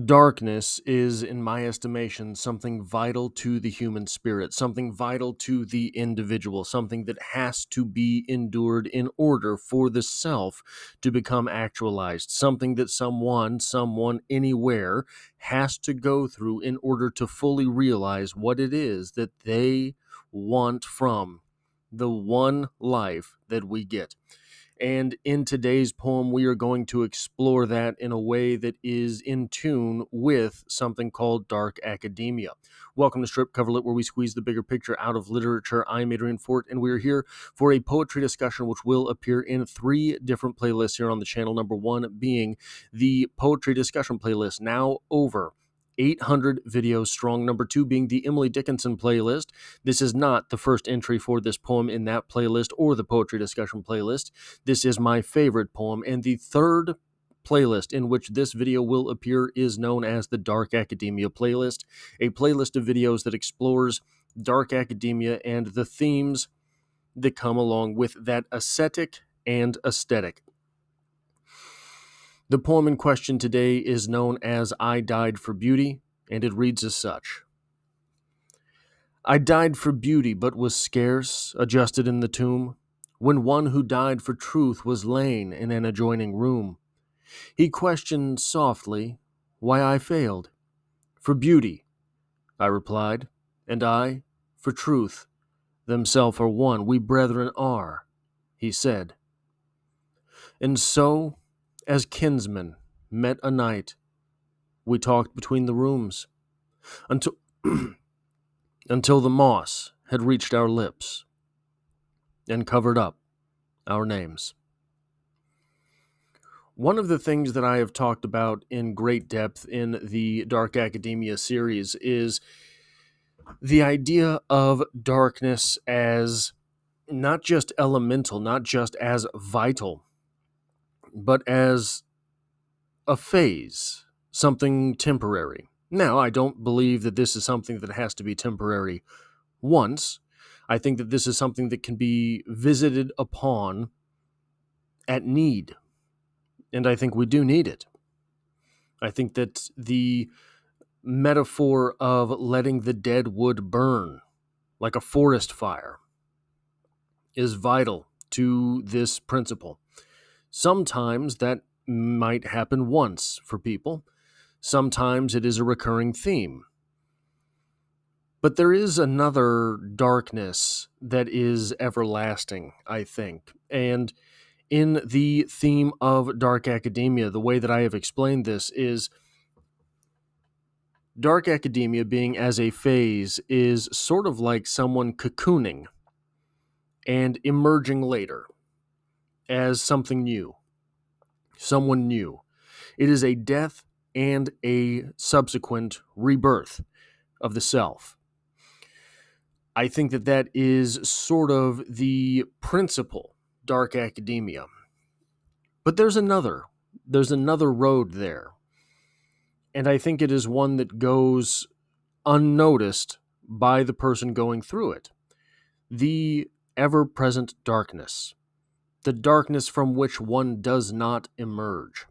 Darkness is, in my estimation, something vital to the human spirit, something vital to the individual, something that has to be endured in order for the self to become actualized, something that someone anywhere has to go through in order to fully realize what it is that they want from the one life that we get. And in today's poem, we are going to explore that in a way that is in tune with something called dark academia. Welcome to Strip Cover Lit, where we squeeze the bigger picture out of literature. I'm Adrian Fort, and we are here for a poetry discussion which will appear in 3 different playlists here on the channel. Number 1 being the poetry discussion playlist, now over 800 videos strong. Number 2 being the Emily Dickinson playlist. This is not the first entry for this poem in that playlist or the poetry discussion playlist. This is my favorite poem, and the third playlist in which this video will appear is known as the Dark Academia playlist, a playlist of videos that explores dark academia and the themes that come along with that ascetic and aesthetic. The poem in question today is known as I Died for Beauty, and it reads as such. I died for beauty, but was scarce, adjusted in the tomb, when one who died for truth was lain in an adjoining room. He questioned softly why I failed. For beauty, I replied, and I, for truth. Themself are one, we brethren are, he said. And so, as kinsmen met a night, we talked between the rooms, until until the moss had reached our lips and covered up our names. One of the things that I have talked about in great depth in the Dark Academia series is the idea of darkness as not just elemental, not just as vital, but as a phase, something temporary. Now, I don't believe that this is something that has to be temporary once. I think that this is something that can be visited upon at need. And I think we do need it. I think that the metaphor of letting the dead wood burn like a forest fire is vital to this principle. Sometimes that might happen once for people. Sometimes it is a recurring theme. But there is another darkness that is everlasting, I think. And in the theme of dark academia, the way that I have explained this is dark academia being as a phase is sort of like someone cocooning and emerging later as something new, someone new. It is a death and a subsequent rebirth of the self. I think that that is sort of the principle, dark academia. But there's another road there. And I think it is one that goes unnoticed by the person going through it. The ever-present darkness. The darkness from which one does not emerge.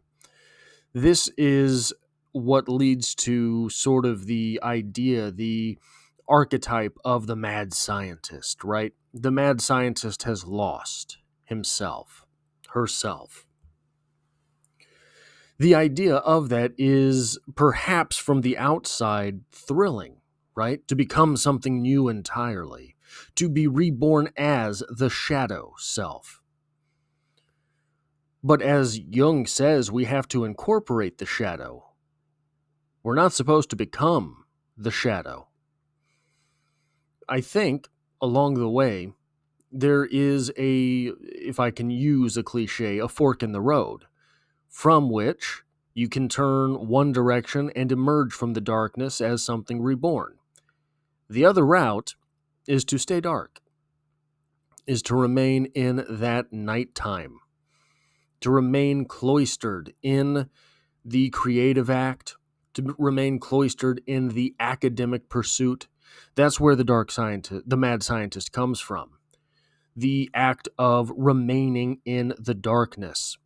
This is what leads to sort of the idea, the archetype of the mad scientist, right? The mad scientist has lost himself, herself. The idea of that is perhaps from the outside thrilling, right? To become something new entirely, to be reborn as the shadow self. But as Jung says, we have to incorporate the shadow. We're not supposed to become the shadow. I think, along the way, there is if I can use a cliche, a fork in the road, from which you can turn one direction and emerge from the darkness as something reborn. The other route is to stay dark, is to remain in that nighttime, to remain cloistered in the creative act, to remain cloistered in the academic pursuit. That's where the mad scientist comes from. The act of remaining in the darkness.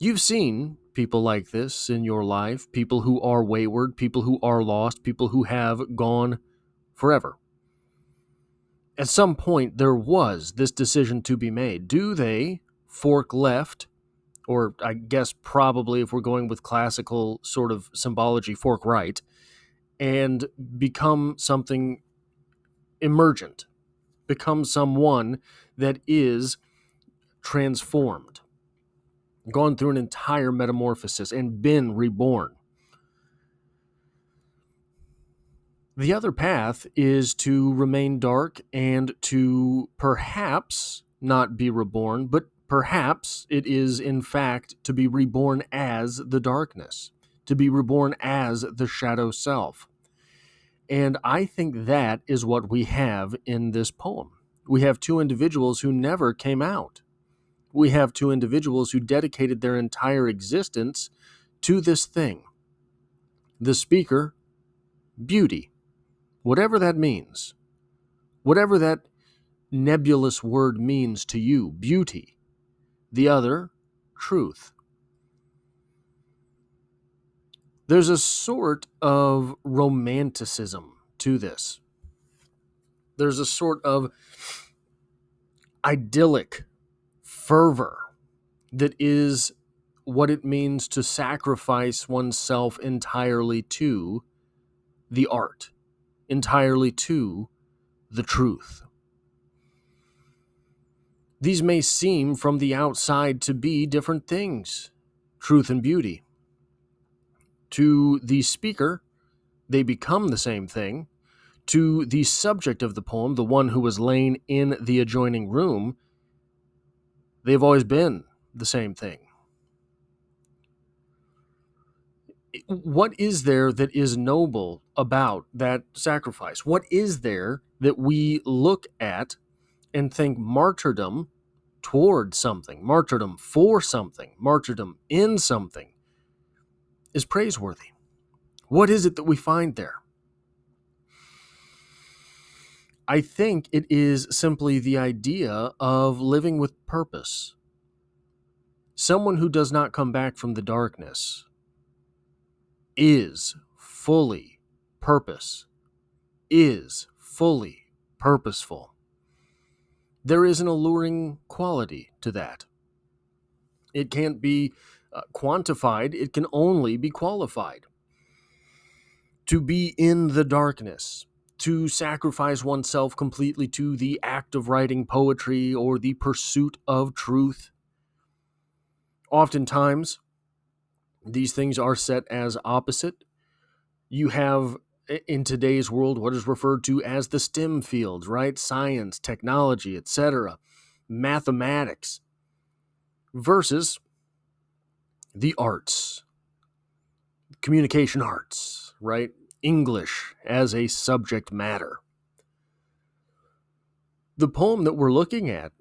You've seen people like this in your life, people who are wayward, people who are lost, people who have gone forever. At some point, there was this decision to be made. Do they fork left, or I guess probably if we're going with classical sort of symbology, fork right, and become something emergent, become someone that is transformed, gone through an entire metamorphosis and been reborn? The other path is to remain dark and to perhaps not be reborn, but perhaps it is in fact to be reborn as the darkness, to be reborn as the shadow self. And I think that is what we have in this poem. We have two individuals who never came out. We have two individuals who dedicated their entire existence to this thing. The speaker, beauty, whatever that means, whatever that nebulous word means to you, beauty. The other, truth. There's a sort of romanticism to this. There's a sort of idyllic fervor that is what it means to sacrifice oneself entirely to the art, entirely to the truth. These may seem from the outside to be different things, truth and beauty. To the speaker, they become the same thing. To the subject of the poem, the one who was laying in the adjoining room, they've always been the same thing. What is there that is noble about that sacrifice? What is there that we look at and think martyrdom toward something, martyrdom for something, martyrdom in something is praiseworthy? What is it that we find there? I think it is simply the idea of living with purpose. Someone who does not come back from the darkness is fully purpose, is fully purposeful. There is an alluring quality to that. It can't be quantified, it can only be qualified. To be in the darkness, to sacrifice oneself completely to the act of writing poetry or the pursuit of truth. Oftentimes, these things are set as opposite. You have, in today's world, what is referred to as the STEM fields, right? Science, technology, etc., mathematics, versus the arts, communication arts, right? English as a subject matter. The poem that we're looking at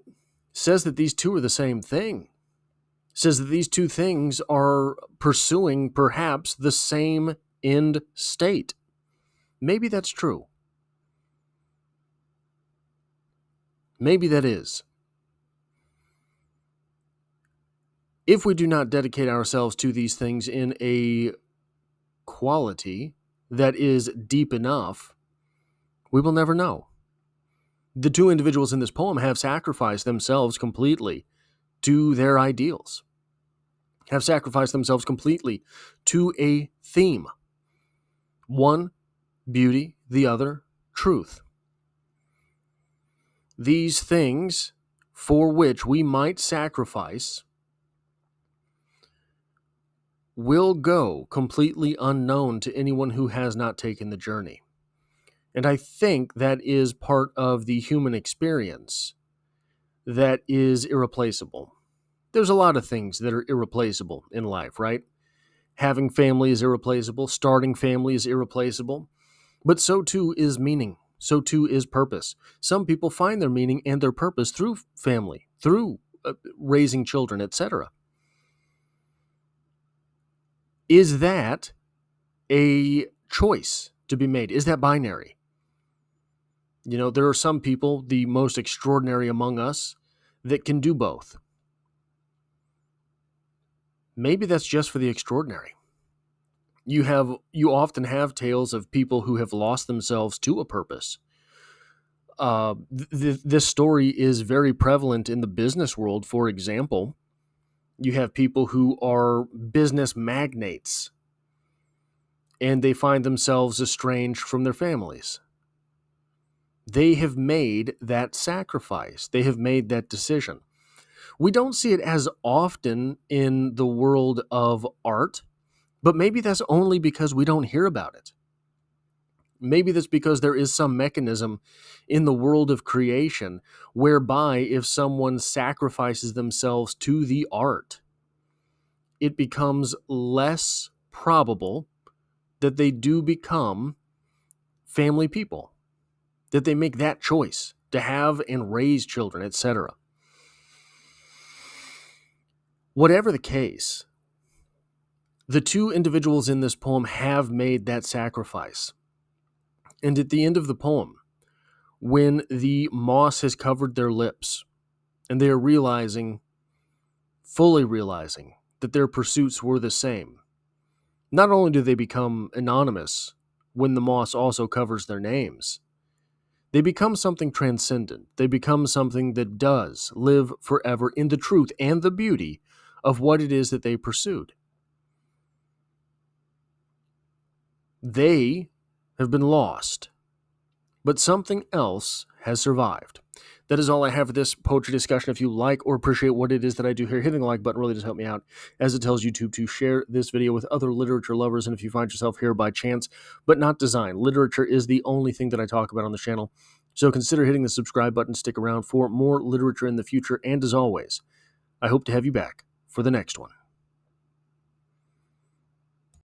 says that these two are the same thing, says that these two things are pursuing perhaps the same end state. Maybe that's true. Maybe that is. If we do not dedicate ourselves to these things in a quality that is deep enough, we will never know. The two individuals in this poem have sacrificed themselves completely to their ideals, have sacrificed themselves completely to a theme. One, beauty, the other, truth. These things for which we might sacrifice will go completely unknown to anyone who has not taken the journey. And I think that is part of the human experience that is irreplaceable. There's a lot of things that are irreplaceable in life, right? Having family is irreplaceable, starting family is irreplaceable, but so too is meaning. So too is purpose. Some people find their meaning and their purpose through family, through raising children, etc. Is that a choice to be made? Is that binary? You know, there are some people, the most extraordinary among us, that can do both. maybe that's just for the extraordinary. You often have tales of people who have lost themselves to a purpose. This story is very prevalent in the business world. For example, you have people who are business magnates and they find themselves estranged from their families. They have made that sacrifice. They have made that decision. We don't see it as often in the world of art, but maybe that's only because we don't hear about it. Maybe that's because there is some mechanism in the world of creation whereby if someone sacrifices themselves to the art, it becomes less probable that they do become family people, that they make that choice to have and raise children, etc. Whatever the case, the two individuals in this poem have made that sacrifice. And at the end of the poem, when the moss has covered their lips and they are fully realizing that their pursuits were the same, not only do they become anonymous when the moss also covers their names, they become something transcendent. They become something that does live forever in the truth and the beauty of what it is that they pursued. They have been lost, but something else has survived. That is all I have for this poetry discussion. If you like or appreciate what it is that I do here, hitting the like button really does help me out, as it tells YouTube to share this video with other literature lovers. And if you find yourself here by chance, but not design, literature is the only thing that I talk about on the channel. So consider hitting the subscribe button, stick around for more literature in the future. And as always, I hope to have you back for the next one.